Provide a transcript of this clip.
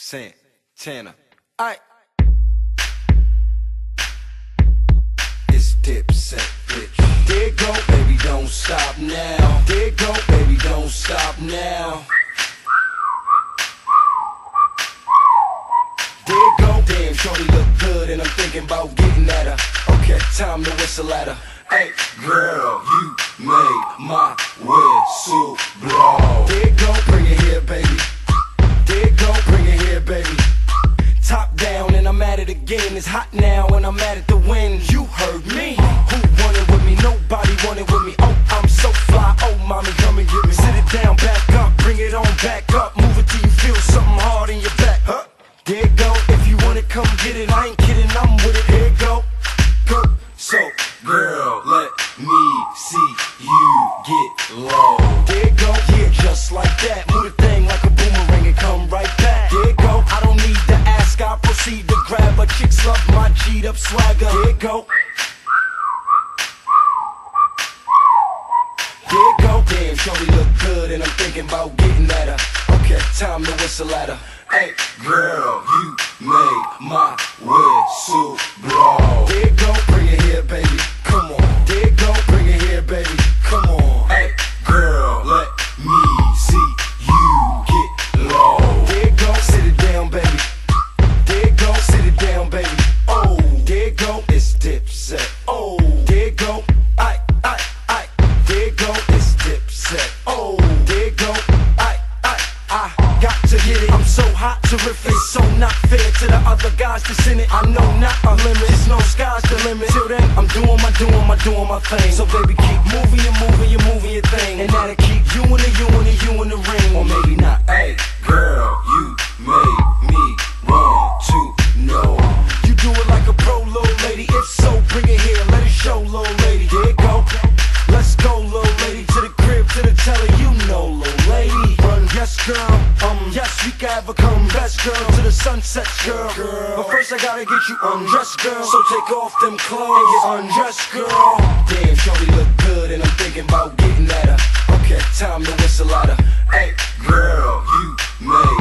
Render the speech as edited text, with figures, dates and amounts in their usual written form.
Santana. Aight. It's Dipset, bitch. There it go, baby, don't stop now. There it go, baby, don't stop now. There it go, damn, shorty look good, and I'm thinking about getting at her. Okay, time to whistle at her. Hey, girl, you made my whistle blow. There it go, bring it here, baby. There it go, bring it here, baby. Top down and I'm at it again. It's hot now and I'm at it to win. You heard me. Who wanted with me? Nobody wanted with me. Oh, I'm so fly. Oh, mommy, come and get me. Sit it down, back up, bring it on back up. Move it till you feel something hard in your back. Huh? There it go. If you want it, come get it. I ain't kidding, I'm with it. Here it go. Go. So, girl, let me see you get low. There it go. Yeah, just like that. Move the thing like a boomerang and come right back. There it go. I don't need to ask, I proceed to grab her. Chicks love my G'd up swagger. There it go. There it go. Damn, shorty look good and I'm thinking about getting at her. Okay, time to whistle at her. Hey, girl, you made my whistle blow. There it go, bring it here, baby. Come on. There it go, bring it here, baby. Come on. Hey, girl, let me see you get low. There it go, sit it down, baby. There it go, sit it down, baby. Oh, there it go, it's Dipset. Oh, there it go, aight. There it go, it's Dipset. Oh, there it go, aight. I got to get it. I'm so hot, terrific, so not fair to the other guys that's in it. I know not a limit, there's no sky's the limit. Till then, I'm doing my thing. So baby, keep moving, you're moving your thing, and that'll keep you in the ring. Or maybe not. Hey, girl, you made me want to know. You do it like a pro, little lady. If so, bring it here, let it show, little lady. There it go. Let's go, little lady, to the crib, to the telly, you know, little lady. Run, yes, girl, yes, we can have a come best, girl, to the sunset, girl. But first I gotta get you undressed, girl. So take off them clothes and get undressed, girl. Damn, shorty look good and I'm thinking about getting at her. Okay, time to whistle at her. Hey, girl, you made